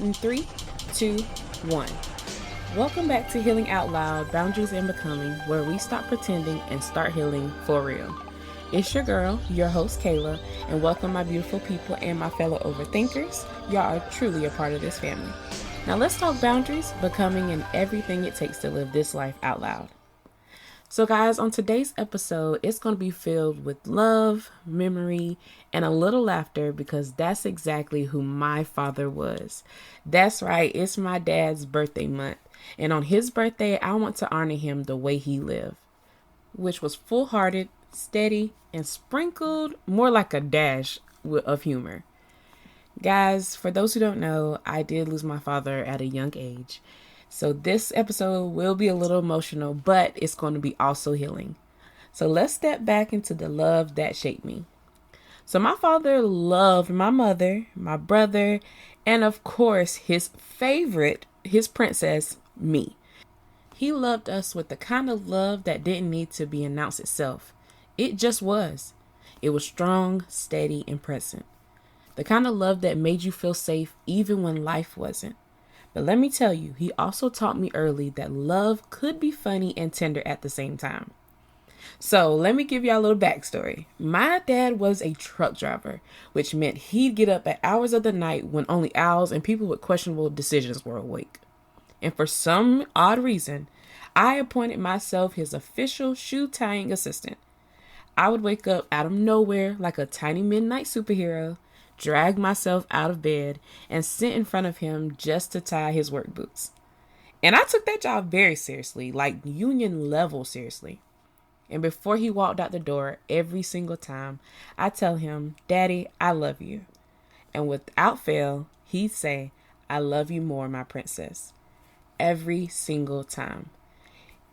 In 3, 2, 1. Welcome back to Healing Out Loud, Boundaries and Becoming, where we stop pretending and start healing for real. It's your girl, your host Kayla, and welcome my beautiful people and my fellow overthinkers. Y'all are truly a part of this family. Now let's talk boundaries, becoming, and everything it takes to live this life out loud. So guys, on today's episode, it's going to be filled with love, memory, and a little laughter because that's exactly who my father was. That's right, it's my dad's birthday month. And on his birthday, I want to honor him the way he lived, which was full-hearted, steady, and sprinkled more like a dash of humor. Guys, for those who don't know, I did lose my father at a young age. So this episode will be a little emotional, but it's going to be also healing. So let's step back into the love that shaped me. So my father loved my mother, my brother, and of course his favorite, his princess, me. He loved us with the kind of love that didn't need to be announced itself. It just was. It was strong, steady, and present. The kind of love that made you feel safe even when life wasn't. But let me tell you, he also taught me early that love could be funny and tender at the same time. So let me give y'all a little backstory. My dad was a truck driver, which meant he'd get up at hours of the night when only owls and people with questionable decisions were awake. And for some odd reason, I appointed myself his official shoe tying assistant. I would wake up out of nowhere like a tiny midnight superhero, drag myself out of bed, and sit in front of him just to tie his work boots. And I took that job very seriously, like union level seriously. And before he walked out the door every single time, I tell him, "Daddy, I love you." And without fail, he'd say, "I love you more, my princess." Every single time.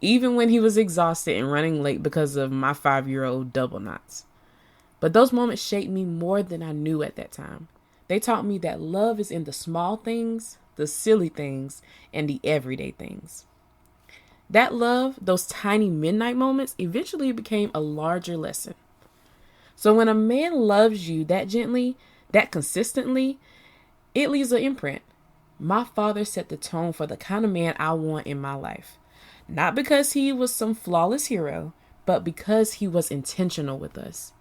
Even when he was exhausted and running late because of my 5-year-old double knots. But those moments shaped me more than I knew at that time. They taught me that love is in the small things, the silly things, and the everyday things. That love, those tiny midnight moments, eventually became a larger lesson. So when a man loves you that gently, that consistently, it leaves an imprint. My father set the tone for the kind of man I want in my life. Not because he was some flawless hero, but because he was intentional with us.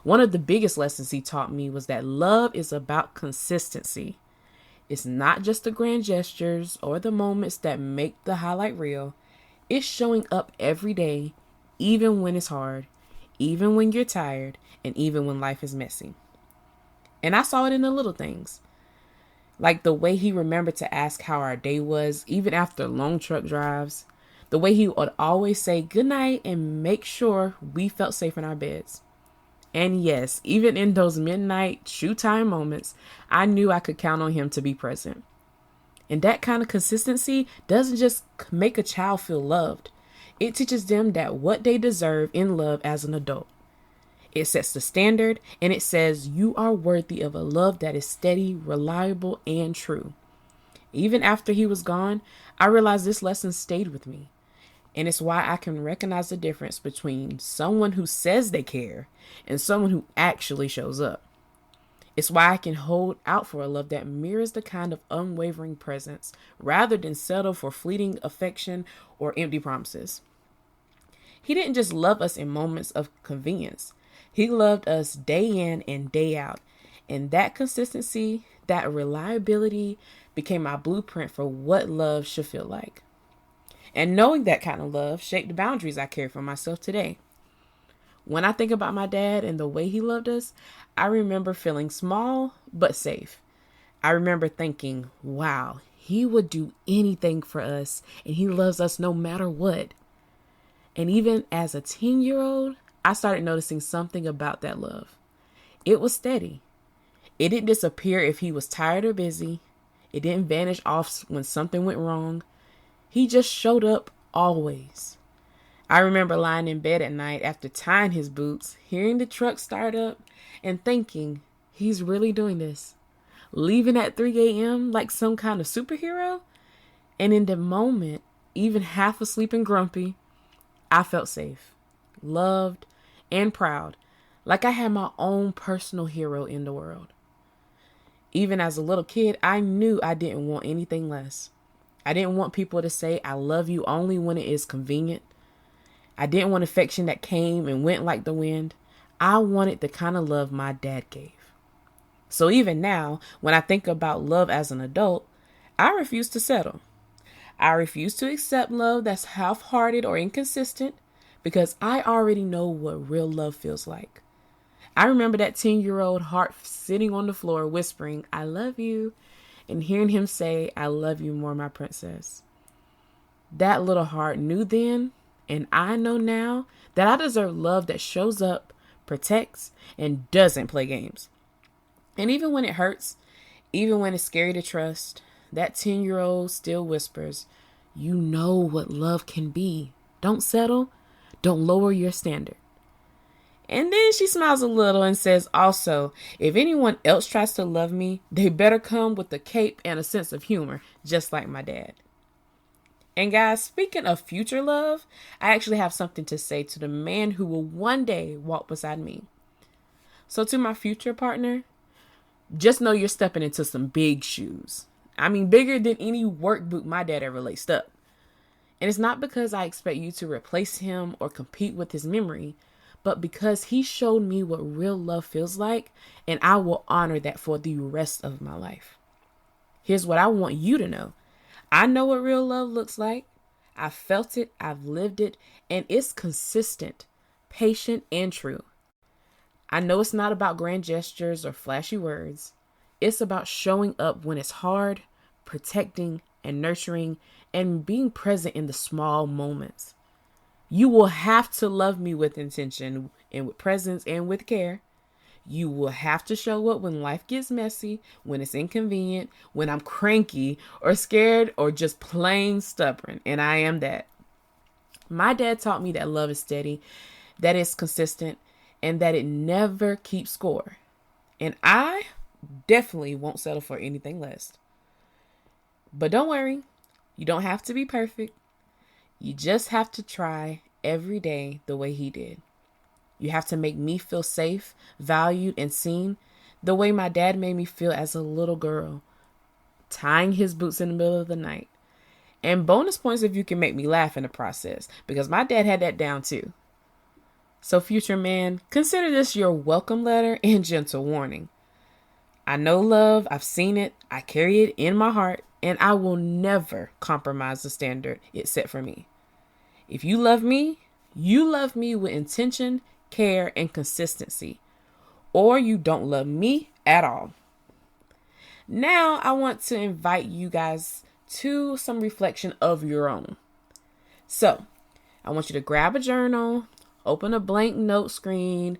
One of the biggest lessons he taught me was that love is about consistency. It's not just the grand gestures or the moments that make the highlight reel. It's showing up every day, even when it's hard, even when you're tired, and even when life is messy. And I saw it in the little things. Like the way he remembered to ask how our day was, even after long truck drives. The way he would always say goodnight and make sure we felt safe in our beds. And yes, even in those midnight shoe time moments, I knew I could count on him to be present. And that kind of consistency doesn't just make a child feel loved. It teaches them that what they deserve in love as an adult. It sets the standard and it says you are worthy of a love that is steady, reliable, and true. Even after he was gone, I realized this lesson stayed with me. And it's why I can recognize the difference between someone who says they care and someone who actually shows up. It's why I can hold out for a love that mirrors the kind of unwavering presence rather than settle for fleeting affection or empty promises. He didn't just love us in moments of convenience. He loved us day in and day out. And that consistency, that reliability became my blueprint for what love should feel like. And knowing that kind of love shaped the boundaries I carry for myself today. When I think about my dad and the way he loved us, I remember feeling small but safe. I remember thinking, wow, he would do anything for us and he loves us no matter what. And even as a 10-year-old, I started noticing something about that love. It was steady. It didn't disappear if he was tired or busy. It didn't vanish off when something went wrong. He just showed up always. I remember lying in bed at night after tying his boots, hearing the truck start up, and thinking, he's really doing this. Leaving at 3 a.m. like some kind of superhero? And in the moment, even half asleep and grumpy, I felt safe, loved, and proud, like I had my own personal hero in the world. Even as a little kid, I knew I didn't want anything less. I didn't want people to say, I love you only when it is convenient. I didn't want affection that came and went like the wind. I wanted the kind of love my dad gave. So even now, when I think about love as an adult, I refuse to settle. I refuse to accept love that's half-hearted or inconsistent because I already know what real love feels like. I remember that 10-year-old heart sitting on the floor whispering, I love you, and hearing him say, I love you more, my princess. That little heart knew then, and I know now, that I deserve love that shows up, protects, and doesn't play games. And even when it hurts, even when it's scary to trust, that 10-year-old still whispers, you know what love can be. Don't settle. Don't lower your standard. And then she smiles a little and says, also, if anyone else tries to love me, they better come with a cape and a sense of humor, just like my dad. And guys, speaking of future love, I actually have something to say to the man who will one day walk beside me. So to my future partner, just know you're stepping into some big shoes. I mean, bigger than any work boot my dad ever laced up. And it's not because I expect you to replace him or compete with his memory, but because he showed me what real love feels like, and I will honor that for the rest of my life. Here's what I want you to know. I know what real love looks like. I've felt it, I've lived it, and it's consistent, patient, and true. I know it's not about grand gestures or flashy words. It's about showing up when it's hard, protecting and nurturing, and being present in the small moments. You will have to love me with intention and with presence and with care. You will have to show up when life gets messy, when it's inconvenient, when I'm cranky or scared or just plain stubborn. And I am that. My dad taught me that love is steady, that it's consistent, and that it never keeps score. And I definitely won't settle for anything less. But don't worry, you don't have to be perfect. You just have to try every day the way he did. You have to make me feel safe, valued, and seen the way my dad made me feel as a little girl, tying his boots in the middle of the night. And bonus points if you can make me laugh in the process, because my dad had that down too. So future man, consider this your welcome letter and gentle warning. I know love, I've seen it, I carry it in my heart, and I will never compromise the standard it set for me. If you love me with intention, care, and consistency, or you don't love me at all. Now I want to invite you guys to some reflection of your own. So I want you to grab a journal, open a blank note screen,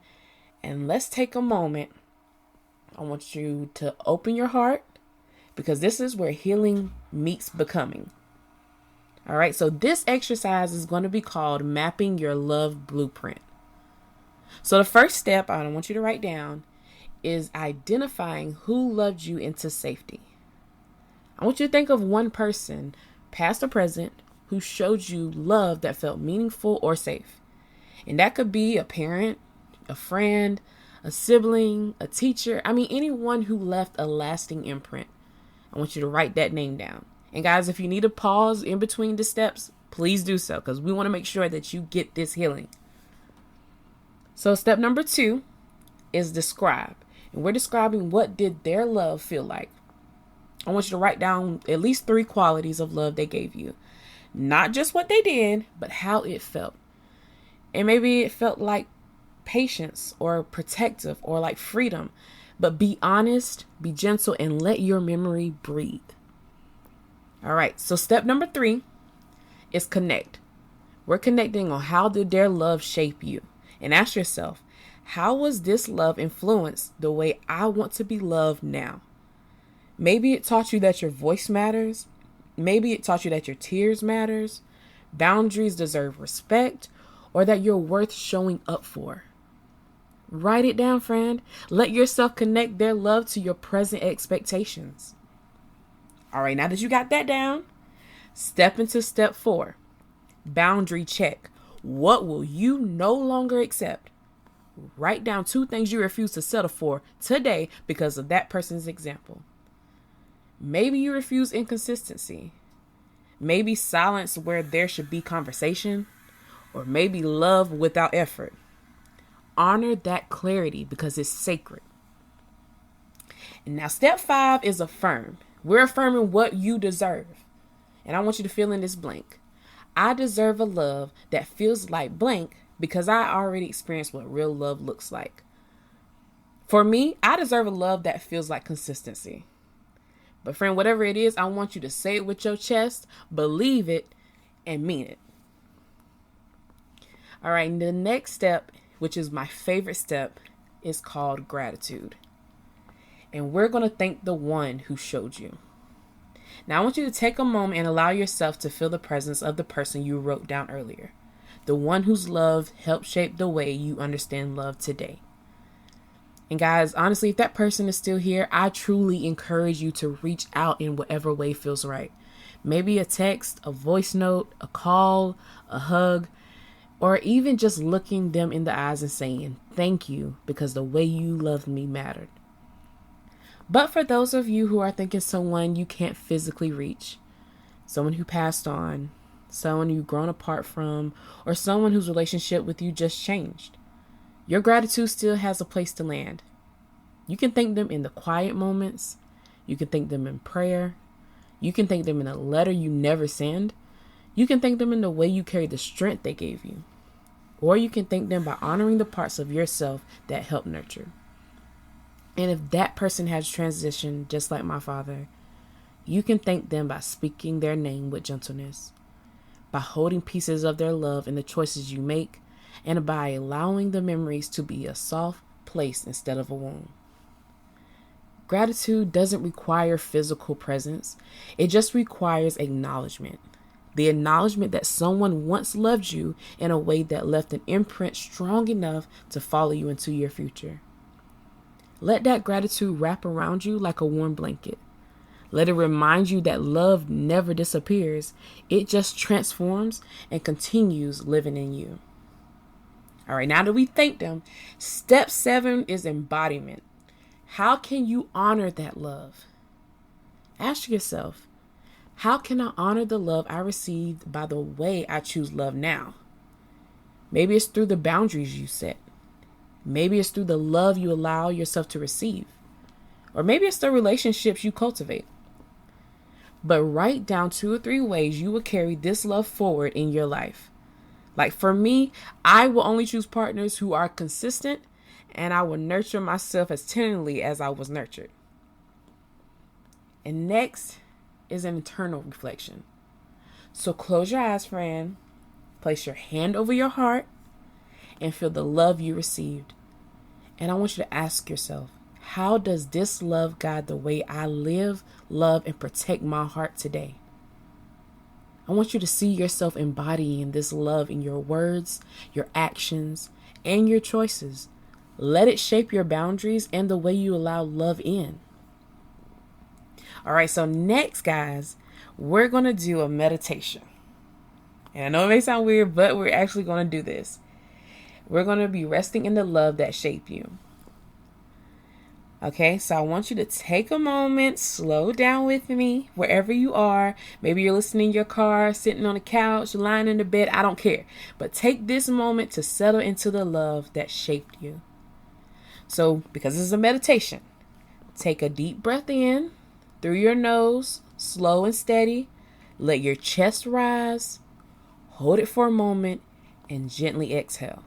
and let's take a moment. I want you to open your heart, because this is where healing meets becoming. All right, so this exercise is going to be called mapping your love blueprint. So the first step I want you to write down is identifying who loved you into safety. I want you to think of one person, past or present, who showed you love that felt meaningful or safe. And that could be a parent, a friend, a sibling, a teacher. I mean, anyone who left a lasting imprint. I want you to write that name down. And guys, if you need a pause in between the steps, please do so, because we want to make sure that you get this healing. So step number 2 is describe. And we're describing what did their love feel like. I want you to write down at least 3 qualities of love they gave you. Not just what they did, but how it felt. And maybe it felt like patience or protective or like freedom. But be honest, be gentle, and let your memory breathe. All right, so step number 3 is connect. We're connecting on how did their love shape you? And ask yourself, how was this love influenced the way I want to be loved now? Maybe it taught you that your voice matters. Maybe it taught you that your tears matters, boundaries deserve respect, or that you're worth showing up for. Write it down, friend. Let yourself connect their love to your present expectations. All right, now that you got that down, step into step 4. Boundary check. What will you no longer accept? Write down 2 things you refuse to settle for today because of that person's example. Maybe you refuse inconsistency. Maybe silence where there should be conversation. Or maybe love without effort. Honor that clarity because it's sacred. And now step 5 is affirm. We're affirming what you deserve. And I want you to fill in this blank. I deserve a love that feels like blank because I already experienced what real love looks like. For me, I deserve a love that feels like consistency. But friend, whatever it is, I want you to say it with your chest, believe it, and mean it. All right, the next step, which is my favorite step, is called gratitude. And we're going to thank the one who showed you. Now, I want you to take a moment and allow yourself to feel the presence of the person you wrote down earlier. The one whose love helped shape the way you understand love today. And guys, honestly, if that person is still here, I truly encourage you to reach out in whatever way feels right. Maybe a text, a voice note, a call, a hug, or even just looking them in the eyes and saying, thank you, because the way you loved me mattered. But for those of you who are thinking someone you can't physically reach, someone who passed on, someone you've grown apart from, or someone whose relationship with you just changed, your gratitude still has a place to land. You can thank them in the quiet moments. You can thank them in prayer. You can thank them in a letter you never send. You can thank them in the way you carry the strength they gave you. Or you can thank them by honoring the parts of yourself that help nurture. And if that person has transitioned just like my father, you can thank them by speaking their name with gentleness, by holding pieces of their love in the choices you make, and by allowing the memories to be a soft place instead of a wound. Gratitude doesn't require physical presence. It just requires acknowledgement. The acknowledgement that someone once loved you in a way that left an imprint strong enough to follow you into your future. Let that gratitude wrap around you like a warm blanket. Let it remind you that love never disappears. It just transforms and continues living in you. All right, now that we thank them, step 7 is embodiment. How can you honor that love? Ask yourself, how can I honor the love I received by the way I choose love now? Maybe it's through the boundaries you set. Maybe it's through the love you allow yourself to receive. Or maybe it's the relationships you cultivate. But write down 2 or 3 ways you will carry this love forward in your life. Like for me, I will only choose partners who are consistent, and I will nurture myself as tenderly as I was nurtured. And next is an internal reflection. So close your eyes, friend. Place your hand over your heart and feel the love you received. And I want you to ask yourself, how does this love guide the way I live, love, and protect my heart today? I want you to see yourself embodying this love in your words, your actions, and your choices. Let it shape your boundaries and the way you allow love in. All right, so next, guys, we're going to do a meditation. And I know it may sound weird, but we're actually going to do this. We're going to be resting in the love that shaped you. Okay, so I want you to take a moment, slow down with me, wherever you are. Maybe you're listening in your car, sitting on the couch, lying in the bed, I don't care. But take this moment to settle into the love that shaped you. So, because this is a meditation, take a deep breath in through your nose, slow and steady. Let your chest rise. Hold it for a moment and gently exhale.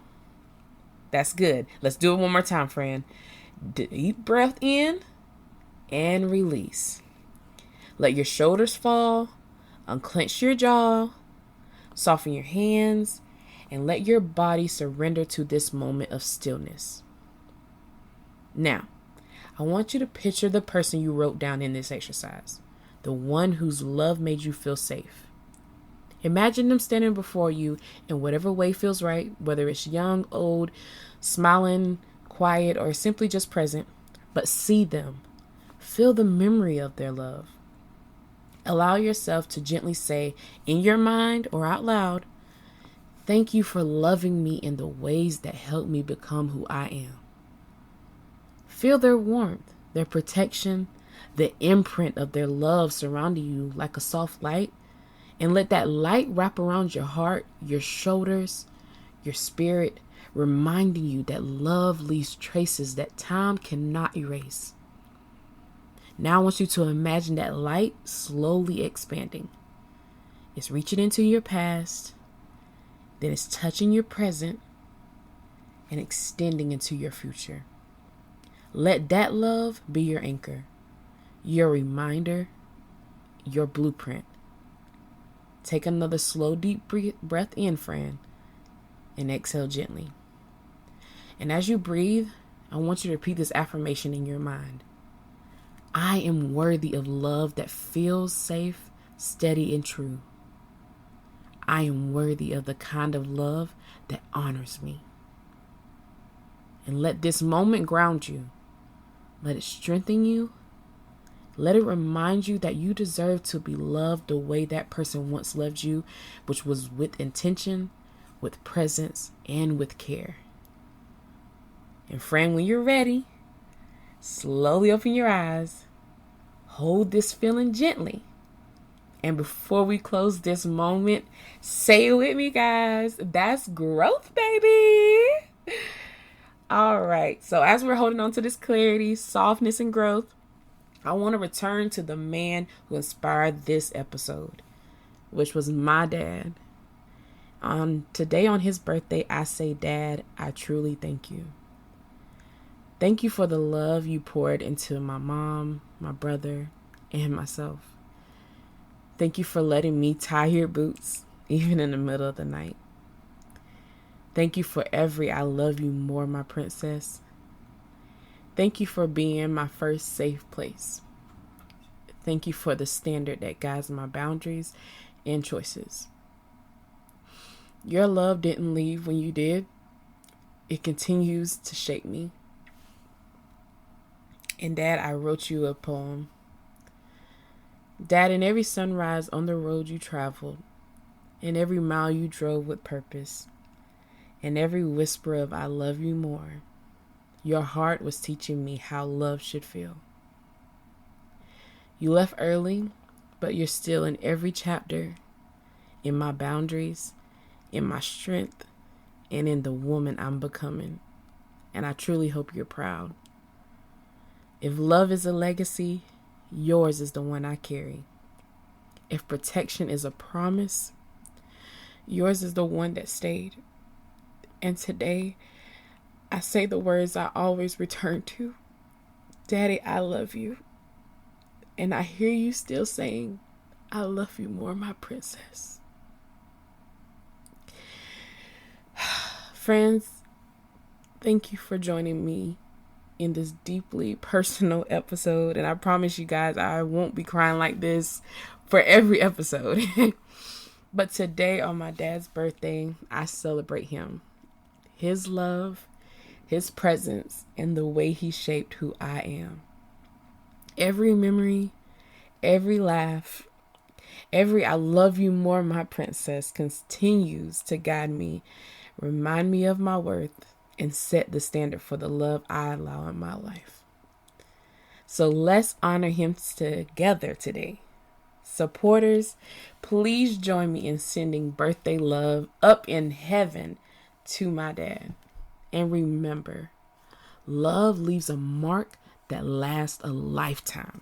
That's good. Let's do it one more time, friend. Deep breath in and release. Let your shoulders fall. Unclench your jaw. Soften your hands and let your body surrender to this moment of stillness. Now, I want you to picture the person you wrote down in this exercise, the one whose love made you feel safe. Imagine them standing before you in whatever way feels right, whether it's young, old, smiling, quiet, or simply just present, but see them. Feel the memory of their love. Allow yourself to gently say in your mind or out loud, Thank you for loving me in the ways that help me become who I am. Feel their warmth, their protection, the imprint of their love surrounding you like a soft light, and let that light wrap around your heart, your shoulders, your spirit, reminding you that love leaves traces that time cannot erase. Now I want you to imagine that light slowly expanding. It's reaching into your past, then it's touching your present and extending into your future. Let that love be your anchor, your reminder, your blueprint. Take another slow, deep breath in, friend, and exhale gently. And as you breathe, I want you to repeat this affirmation in your mind. I am worthy of love that feels safe, steady, and true. I am worthy of the kind of love that honors me. And let this moment ground you. Let it strengthen you. Let it remind you that you deserve to be loved the way that person once loved you, which was with intention, with presence, and with care. And friend, when you're ready, slowly open your eyes. Hold this feeling gently. And before we close this moment, say it with me, guys. That's growth, baby. All right. So as we're holding on to this clarity, softness, and growth, I want to return to the man who inspired this episode, which was my dad. Today on his birthday, I say, Dad, I truly thank you. Thank you for the love you poured into my mom, my brother, and myself. Thank you for letting me tie your boots, even in the middle of the night. Thank you for every I love you more, my princess. Thank you for being my first safe place. Thank you for the standard that guides my boundaries and choices. Your love didn't leave when you did. It continues to shape me. And Dad, I wrote you a poem. Dad, in every sunrise on the road you traveled, in every mile you drove with purpose, in every whisper of I love you more, your heart was teaching me how love should feel. You left early, but you're still in every chapter, in my boundaries, in my strength, and in the woman I'm becoming. And I truly hope you're proud. If love is a legacy, yours is the one I carry. If protection is a promise, yours is the one that stayed. And today, I say the words I always return to. Daddy, I love you. And I hear you still saying, I love you more, my princess. Friends, thank you for joining me in this deeply personal episode. And I promise you guys, I won't be crying like this for every episode. But today on my dad's birthday, I celebrate him. His love, his presence, and the way he shaped who I am. Every memory, every laugh, every I love you more, my princess, continues to guide me, remind me of my worth, and set the standard for the love I allow in my life. So let's honor him together today. Supporters, please join me in sending birthday love up in heaven to my dad. And remember, love leaves a mark that lasts a lifetime.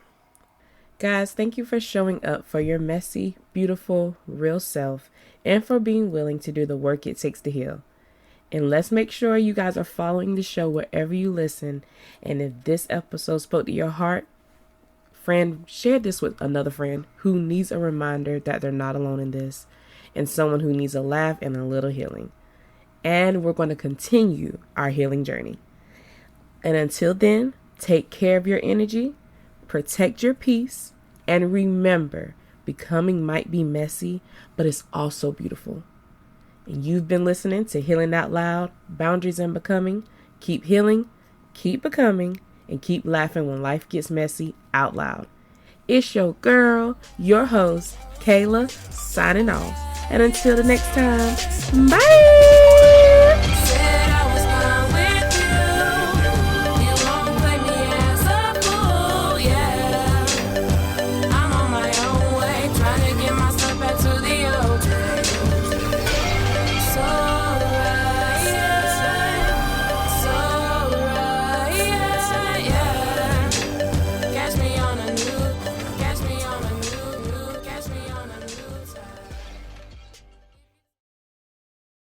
Guys, thank you for showing up for your messy, beautiful, real self, and for being willing to do the work it takes to heal. And let's make sure you guys are following the show wherever you listen. And if this episode spoke to your heart, friend, share this with another friend who needs a reminder that they're not alone in this, and someone who needs a laugh and a little healing. And we're going to continue our healing journey. And until then, take care of your energy, protect your peace, and remember, becoming might be messy, but it's also beautiful. And you've been listening to Healing Out Loud, Boundaries and Becoming. Keep healing, keep becoming, and keep laughing when life gets messy out loud. It's your girl, your host, Kayla, signing off. And until the next time, bye!